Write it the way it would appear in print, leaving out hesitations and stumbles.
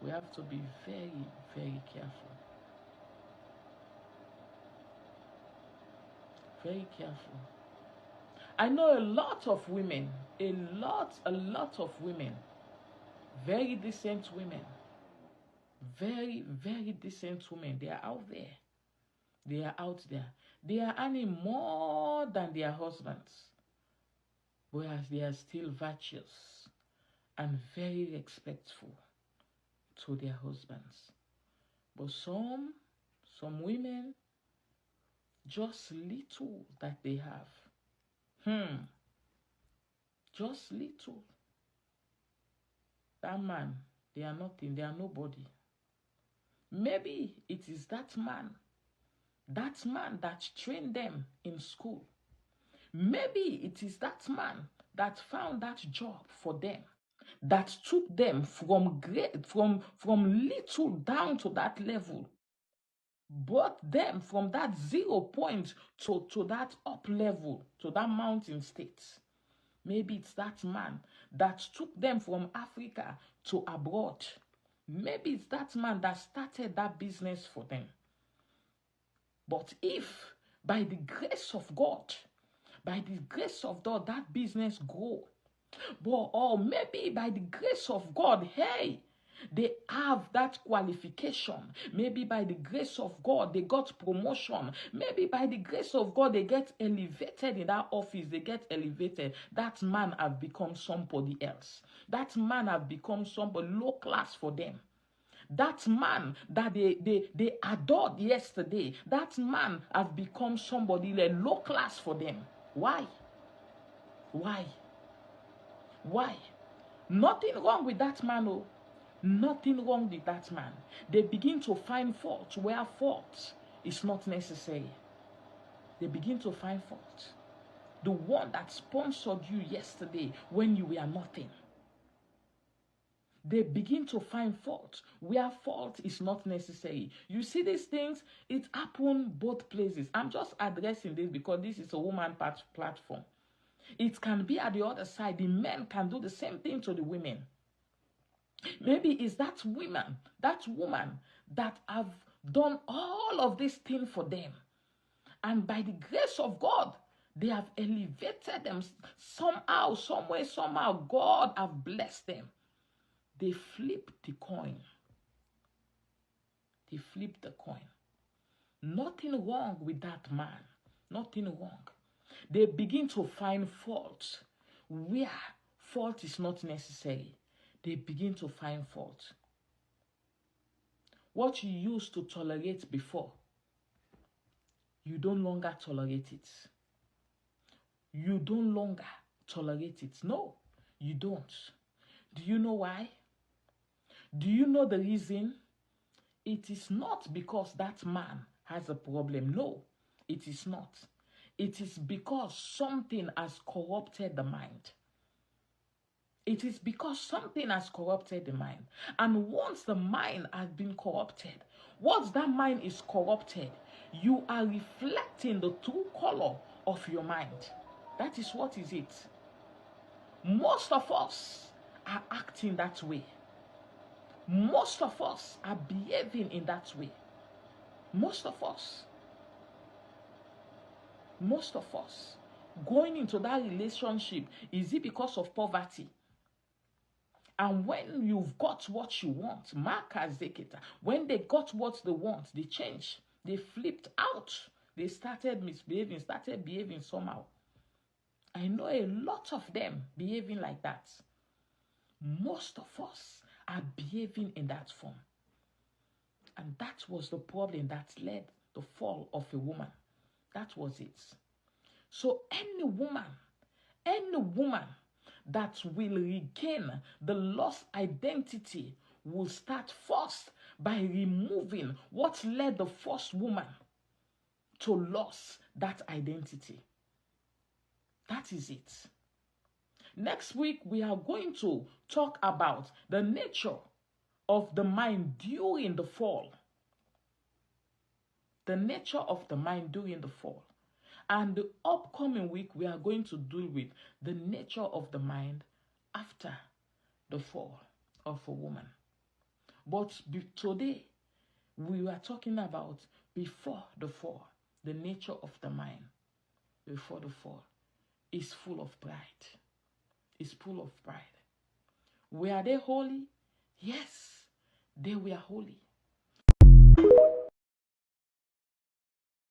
We have to be very, very careful. Very careful. I know a lot of women, a lot of women, very decent women, very, very decent women. They are out there. They are out there. They are earning more than their husbands, whereas they are still virtuous and very respectful to their husbands. But some women, just little that they have. Just little. That man, they are nothing, they are nobody. Maybe it is that man that trained them in school. Maybe it is that man that found that job for them, that took them from little down to that level, brought them from that 0 point to that up level, to that mountain state. Maybe it's that man that took them from Africa to abroad. Maybe it's that man that started that business for them. But if by the grace of God, that business grow, or maybe by the grace of God, hey, they have that qualification. Maybe by the grace of God, they got promotion. Maybe by the grace of God, they get elevated in that office. They get elevated. That man have become somebody else. That man have become somebody low class for them. That man that they adored yesterday, that man have become somebody low class for them. Why? Why? Why? Nothing wrong with that man, oh. Nothing wrong with that man. They begin to find fault where fault is not necessary. They begin to find fault. The one that sponsored you yesterday when you were nothing. They begin to find fault where fault is not necessary. You see these things, it happens both places. I'm just addressing this because this is a woman platform. It can be at the other side. The men can do the same thing to the women. Maybe it's that woman that have done all of this thing for them. And by the grace of God, they have elevated them somehow, some way, somehow. God have blessed them. They flip the coin. They flip the coin. Nothing wrong with that man. Nothing wrong. They begin to find fault where fault is not necessary. They begin to find fault. What you used to tolerate before, you don't longer tolerate it. You don't longer tolerate it. No, you don't. Do you know why? Do you know the reason? It is not because that man has a problem. No, it is not. It is because something has corrupted the mind. It is because something has corrupted the mind. And once the mind has been corrupted, once that mind is corrupted, you are reflecting the true color of your mind. That is what is it. Most of us are acting that way. Most of us are behaving in that way. Most of us. Most of us. Going into that relationship, is it because of poverty? And when you've got what you want, when they got what they want, they changed. They flipped out. They started misbehaving, started behaving somehow. I know a lot of them behaving like that. Most of us are behaving in that form. And that was the problem that led the fall of a woman. That was it. So any woman that will regain the lost identity will start first by removing what led the first woman to lose that identity. That is it. Next week, we are going to talk about the nature of the mind during the fall. The nature of the mind during the fall. And the upcoming week, we are going to deal with the nature of the mind after the fall of a woman. But today, we are talking about before the fall, the nature of the mind before the fall is full of pride. It's full of pride. Were they holy? Yes, they were holy.